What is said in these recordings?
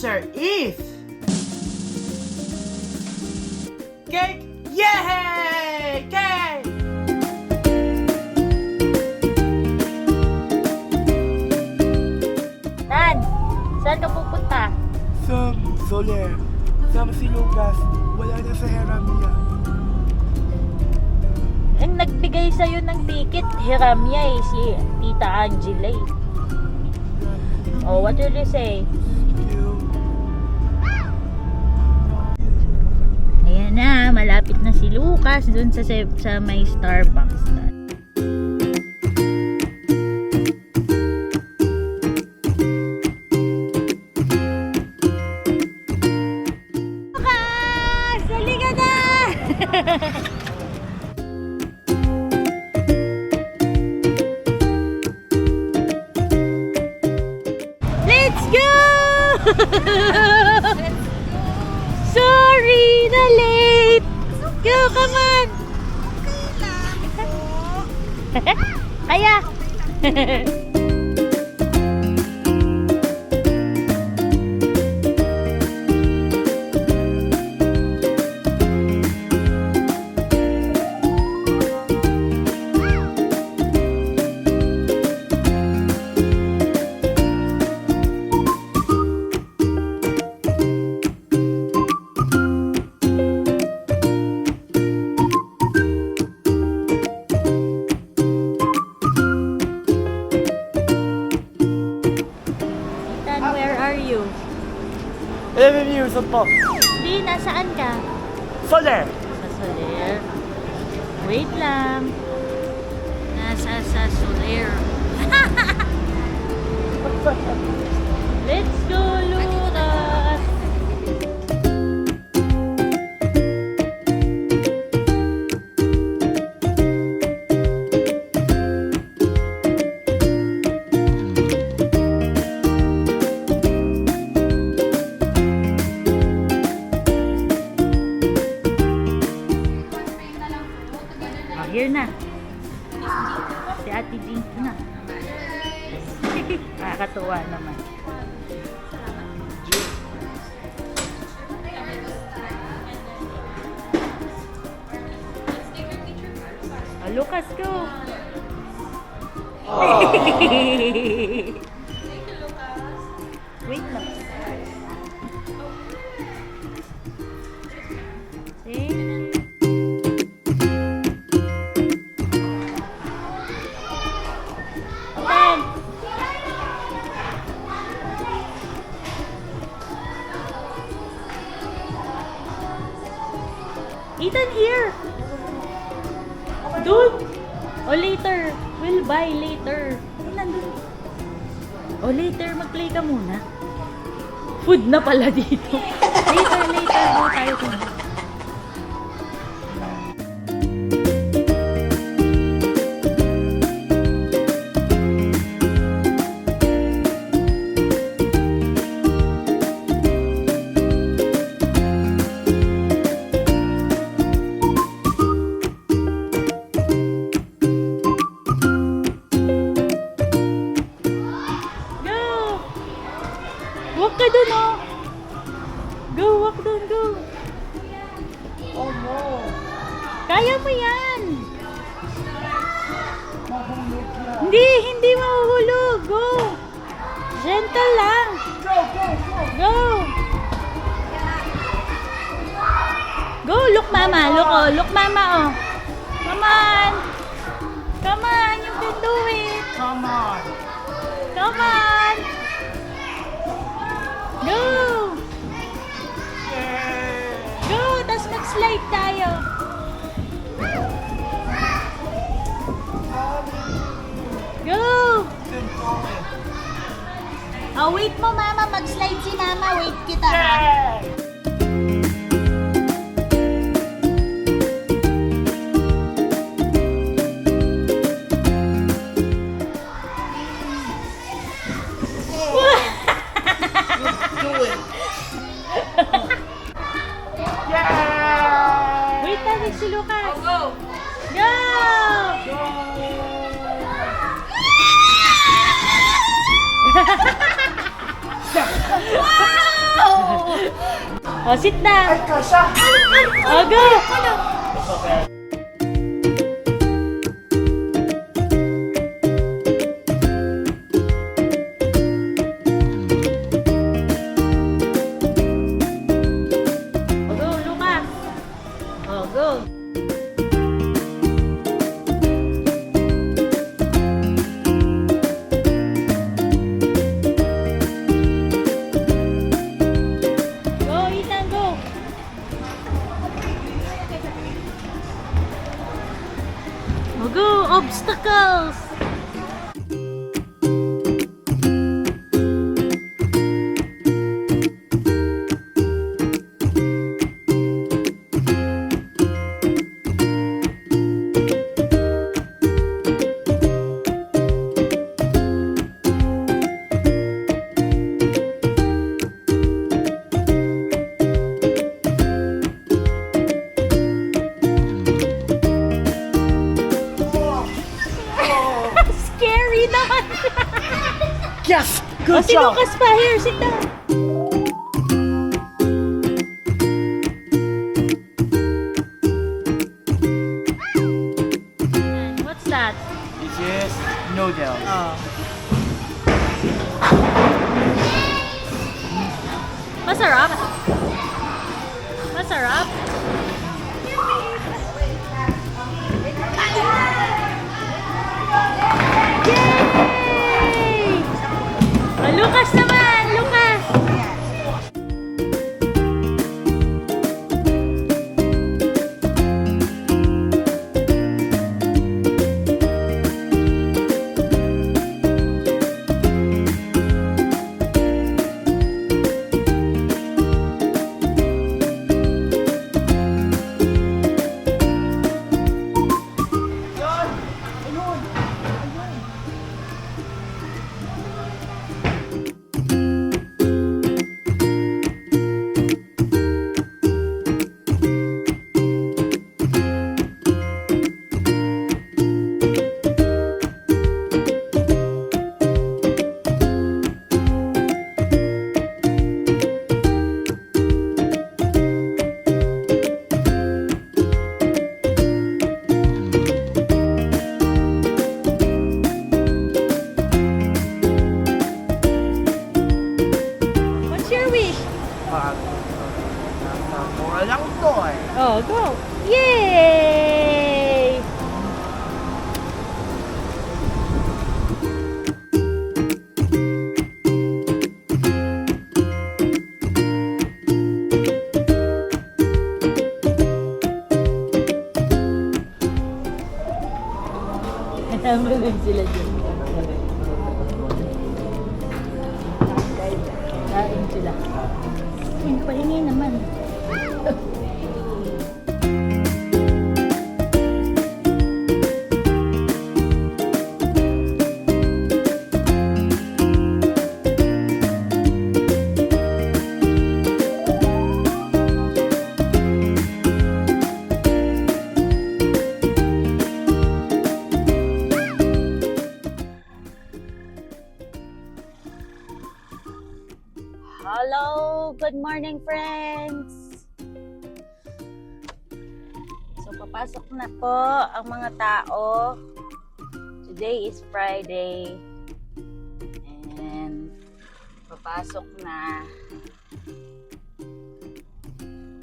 answer is... Cake! Yay! Cake! Nan, saan ka pupunta? Sa Soler. Sama si Lucas. Wala na sa Heramia. Ang nagbigay sa'yo ng ticket, Hiramya eh, si Tita Angela eh. Oh, what will you say? Ayan na, malapit na si Lucas dun sa may Starbucks na. Lucas! Halika na! Let's go! Sorry, na late. Go, come on. Kaya. Ethan, where are you? Avenue, saan po? Di, nasaan ka? Soler! Sa Soler. Wait lang. Nasa sa Soler. Let's go, Lucas! Here na. Si Ate Dinky na. Nakakatuwa naman. Oh, Lucas, go! Wait lang. See? Ethan, here! Dude! O later. We'll buy later. Nandun. O later, mag-play ka muna. Food na pala dito. Later. Go tayo kung... Walk ka dun, oh. Go, walk dun, go. Oh, no. Kaya mo yan. Hindi mahuhulog. Go. Gentle lang. Go. Go, look mama. Look mama, oh. Come on. You can do it. Come on. Go! Go! Tapos mag-slide tayo. Go! Oh, wait mo, mama. Mag-slide si mama. Wait kita, ha? Wait natin si Lucas. Go! Wow! Oh, sit down. Ay, kasha! Oh, go. Oh, go, Lucas. Oh, go. Go, Ethan, go. Oh, go, obstacles. Scary naman. Yes! Oh, Good si job! Lucas pa. Here, sit down. What's that? This is noodles. Oh. Masarap. Masarap. Yay! Oh, Lucas naman! Lucas! What's your wish? Mura lang to eh. Oh, go! Yay! Namalag sila dyan. Kain sila. Ayun, pahingi naman. Hello! Good morning, friends! So, papasok na po ang mga tao. Today is Friday. And, papasok na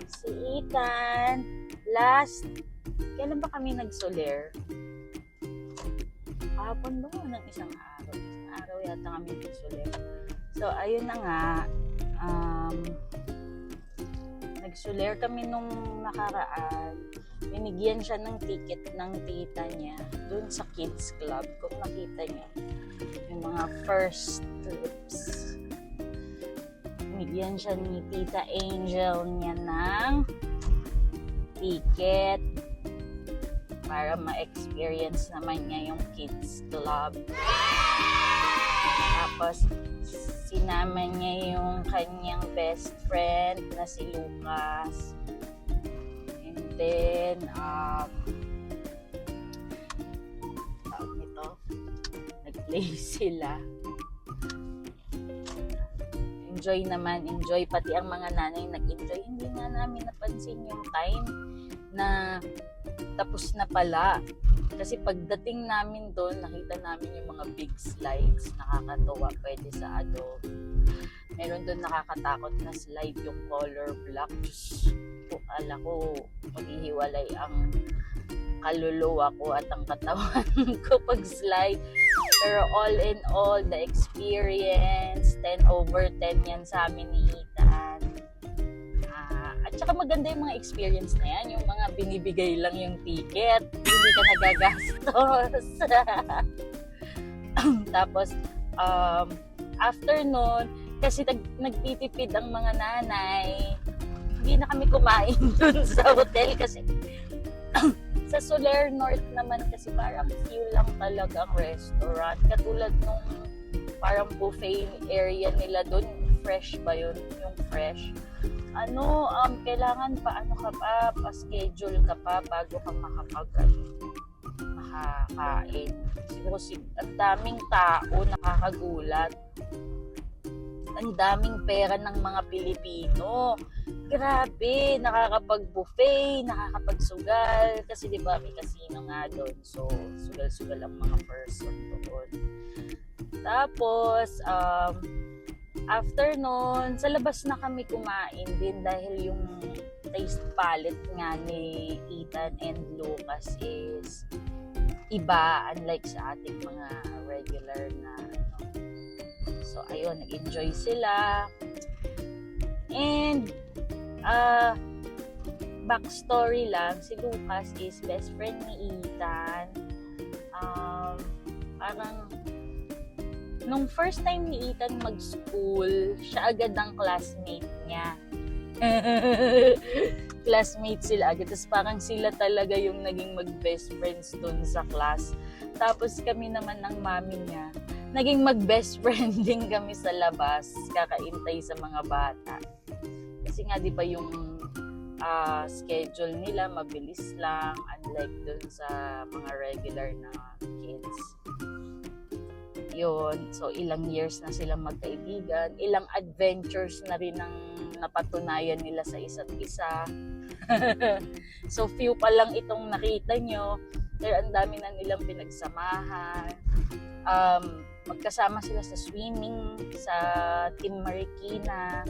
si Ethan. Last, kailan ba kami nagsoler? Kahapon ba? Ng isang araw. Isang araw yata kami nagsoler. So, ayun na nga. Nagsoler kami nung nakaraan. Binigyan siya ng ticket ng tita niya dun sa kids club. Kung nakita niyo, yung mga first trips. Binigyan siya ni Tita Angel niya ng ticket para ma-experience naman niya yung kids club. Tapos, sinama niya yung kanyang best friend na si Lucas. And then, tawag nito, nag-play sila. And enjoy naman, enjoy. Pati ang mga nanay nag-enjoy. Hindi nga namin napansin yung time na tapos na pala. Kasi pagdating namin doon, nakita namin yung mga big slides. Nakakatuwa, pwede sa adult. Meron doon nakakatakot na slide, yung color black. Diyos ko, ala ko, maghihiwalay ang kaluluwa ko at ang katawan ko pag slide. Pero all in all, the experience, 10 over 10 yan sa amin ni Ethan. At saka maganda yung mga experience na yan, yung mga binibigay lang yung ticket, hindi ka nagagastos. Tapos, after nun, kasi nagtitipid ang mga nanay, hindi na kami kumain dun sa hotel kasi sa Soler North naman kasi parang few lang talaga ang restaurant. Katulad nung parang buffet area nila dun, fresh ba yun? Yung fresh. Kailangan pa-schedule ka pa bago ka makakain. Siguro ang daming tao, nakakagulat. Ang daming pera ng mga Pilipino. Grabe, nakakapag-buffet, nakakapag-sugal. Kasi di ba may casino nga doon. So, sugal-sugal ang mga person doon. Tapos, after nun, sa labas na kami kumain din dahil yung taste palette nga ni Ethan and Lucas is iba, unlike sa ating mga regular na So, ayun, nag-enjoy sila. And, backstory lang, si Lucas is best friend ni Ethan. Parang, nung first time ni Ethan mag-school, siya agad ang classmate niya. Classmate sila agad. Tapos parang sila talaga yung naging mag-best friends dun sa class. Tapos kami naman ng mami niya, naging mag-best friend din kami sa labas, kakaintay sa mga bata. Kasi nga, di ba yung schedule nila, mabilis lang, unlike dun sa mga regular na kids. Yun, so ilang years na silang magkaibigan, ilang adventures na rin ang napatunayan nila sa isa't isa. So few pa lang itong nakita nyo, pero ang dami na nilang pinagsamahan. Magkasama sila sa swimming, sa Team Marikina.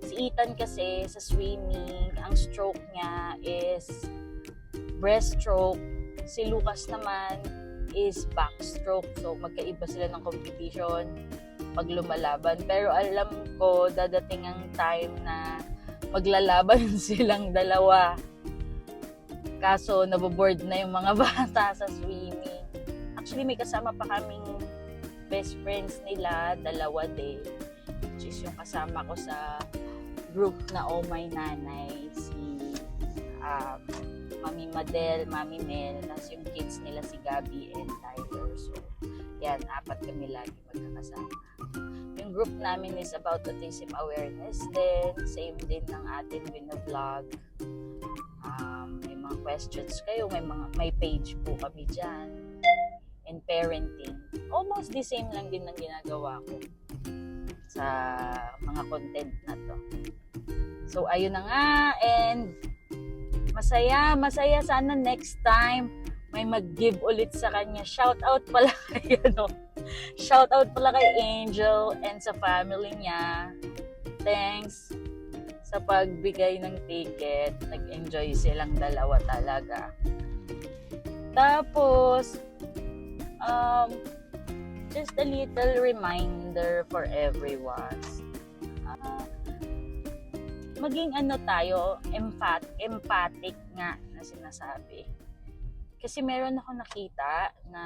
Si Ethan kasi sa swimming, ang stroke niya is breaststroke. Si Lucas naman is backstroke. So, magkaiba sila ng competition pag lumalaban. Pero alam ko, dadating ang time na maglalaban silang dalawa. Kaso, naboboard na yung mga bata sa swimming. Actually, may kasama pa kaming best friends nila, dalawa din. Which is yung kasama ko sa group na Oh My Nanay, si Mami Madel, Mami Mel, tapos yung kids nila si Gabby and Tyler. So, yan, 4 kami lagi magkakasama. Yung group namin is about autism awareness din, same din ng atin vlog. May mga questions kayo, may page po kami dyan. And parenting. Almost the same lang din ang ginagawa ko sa mga content na to. So, ayun na nga. And masaya. Sana next time may mag-give ulit sa kanya. Shout out pala kay Shout out pala kay Angel and sa family niya. Thanks sa pagbigay ng ticket. Nag-enjoy silang dalawa talaga. Tapos, just a little reminder for everyone. Maging tayo, empathic nga na sinasabi. Kasi meron ako nakita na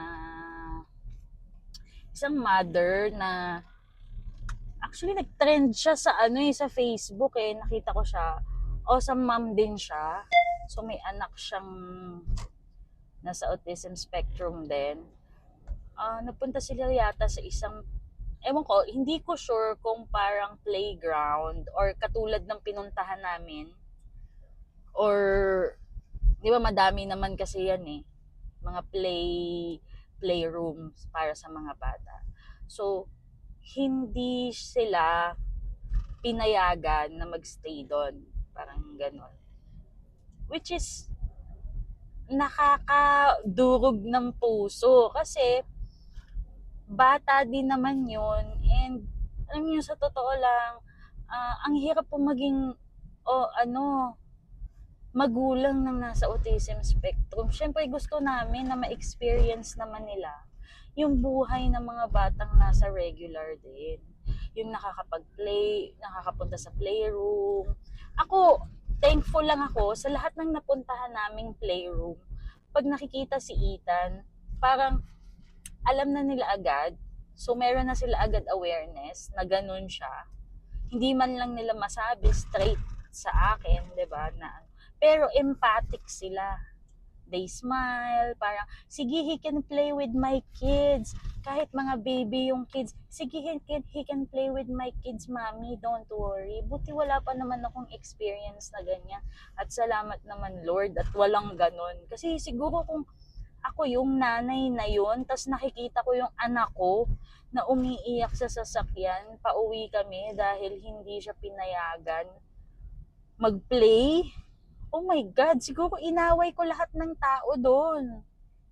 isang mother na actually nag-trend siya sa sa Facebook nakita ko siya. Awesome mom din siya. So may anak siyang nasa autism spectrum din. Napunta sila yata sa isang, ewan ko, hindi ko sure kung parang playground or katulad ng pinuntahan namin. Or, di ba madami naman kasi yan mga playrooms para sa mga bata. So, hindi sila pinayagan na magstay doon. Parang ganon. Which is nakakadurog ng puso kasi bata din naman yun, and alam niyo, sa totoo lang, ang hirap po maging magulang ng nasa autism spectrum. Siyempre gusto namin na ma-experience naman nila yung buhay ng mga batang nasa regular din. Yung nakakapag-play, nakakapunta sa playroom. Ako, thankful lang ako sa lahat ng napuntahan naming playroom. Pag nakikita si Ethan, parang alam na nila agad. So meron na sila agad awareness na ganun siya. Hindi man lang nila masabi straight sa akin, 'di ba? Pero empathic sila. They smile, parang, sige, he can play with my kids. Kahit mga baby yung kids, sige, he can play with my kids, mommy, don't worry. Buti wala pa naman akong experience na ganyan. At salamat naman, Lord, at walang ganon. Kasi siguro kung ako yung nanay na yun, tas nakikita ko yung anak ko na umiiyak sa sasakyan, pauwi kami dahil hindi siya pinayagan mag-play. Oh my God, siguro inaway ko lahat ng tao doon.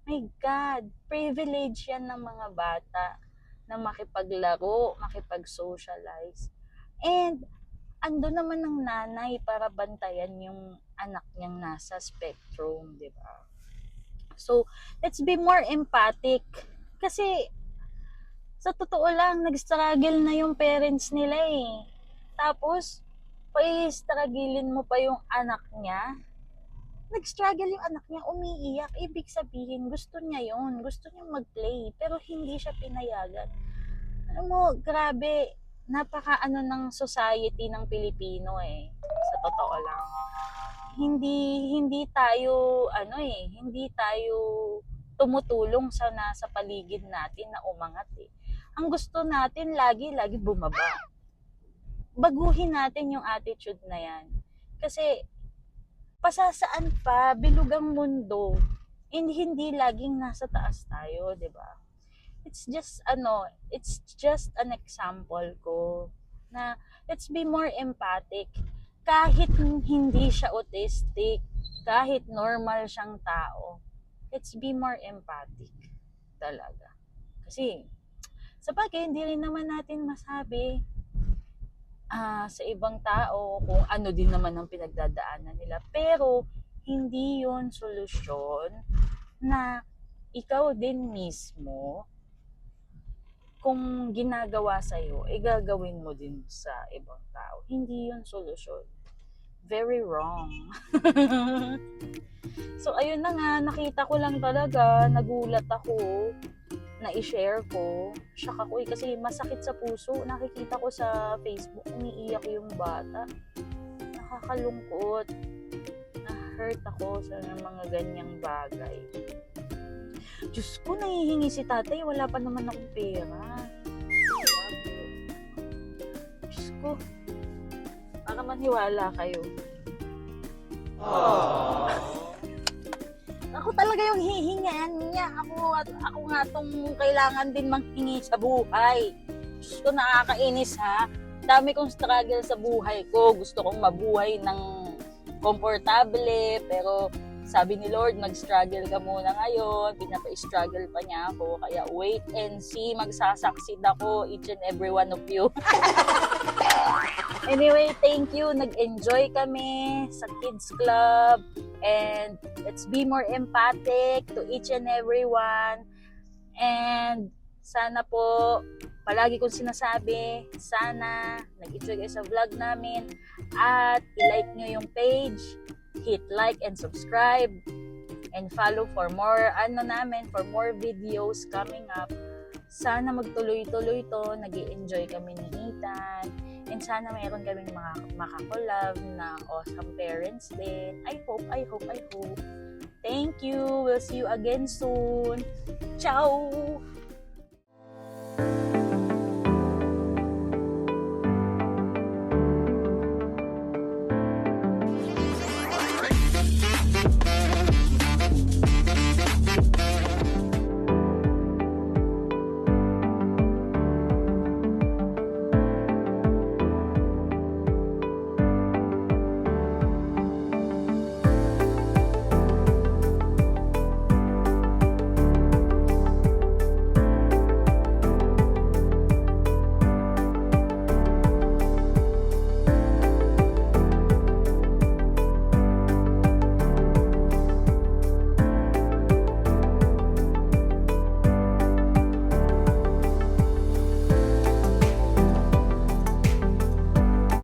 My God, privilege yan ng mga bata na makipaglaro, makipag-socialize. And ando naman ng nanay para bantayan yung anak niyang nasa spectrum, di ba? So, let's be more empathic. Kasi, sa totoo lang, nag-struggle na yung parents nila eh. Tapos, pa-strugglein mo pa yung anak niya. Nag-struggle yung anak niya, umiiyak. Ibig sabihin, gusto niya yun. Gusto niya mag-play. Pero hindi siya pinayagan. Alam mo, grabe. Napaka ng society ng Pilipino eh. Sa totoo lang. Hindi tayo, hindi tayo tumutulong sa nasa paligid natin na umangat eh. Ang gusto natin, lagi bumaba. Baguhin natin yung attitude na yan. Kasi, pasasaan pa, bilog ang mundo. Hindi laging nasa taas tayo, di ba? It's just an example ko na let's be more empathic. Kahit hindi siya autistic, kahit normal siyang tao, let's be more empathic. Talaga. Kasi, sa bagay, hindi rin naman natin masabi sa ibang tao kung ano din naman ang pinagdadaanan nila. Pero, hindi yun solusyon na ikaw din mismo, kung ginagawa sa'yo, gagawin mo din sa ibang tao. Hindi yun solusyon. Very wrong. So, ayun na nga, nakita ko lang talaga, nagulat ako, na i-share ko. Shock ako kasi masakit sa puso. Nakikita ko sa Facebook, umiiyak yung bata. Nakakalungkot. Na-hurt ako sa mga ganyang bagay. Diyos ko, nahihingi si tatay. Wala pa naman akong pera. Diyos ko. Para maniwala kayo. Ako talaga yung hihingaan niya. Ako nga tong kailangan din manghingi sa buhay. Diyos ko, nakakainis ha. Dami kong struggle sa buhay ko. Gusto kong mabuhay ng komportable. Pero sabi ni Lord, mag-struggle ka muna ngayon. Pinapa-struggle pa niya ako. Kaya wait and see. Magsasucceed ako, each and every one of you. Anyway, thank you. Nag-enjoy kami sa Kids Club. And let's be more empathic to each and every one. And sana po, palagi kong sinasabi, sana nag-enjoy kayo sa vlog namin. At i-like nyo yung page. Hit like and subscribe. And follow for more, for more videos coming up. Sana magtuloy-tuloy to. Nag-i-enjoy kami ni Ethan. And sana mayroon kaming makakolab na awesome parents din. I hope. Thank you. We'll see you again soon. Ciao!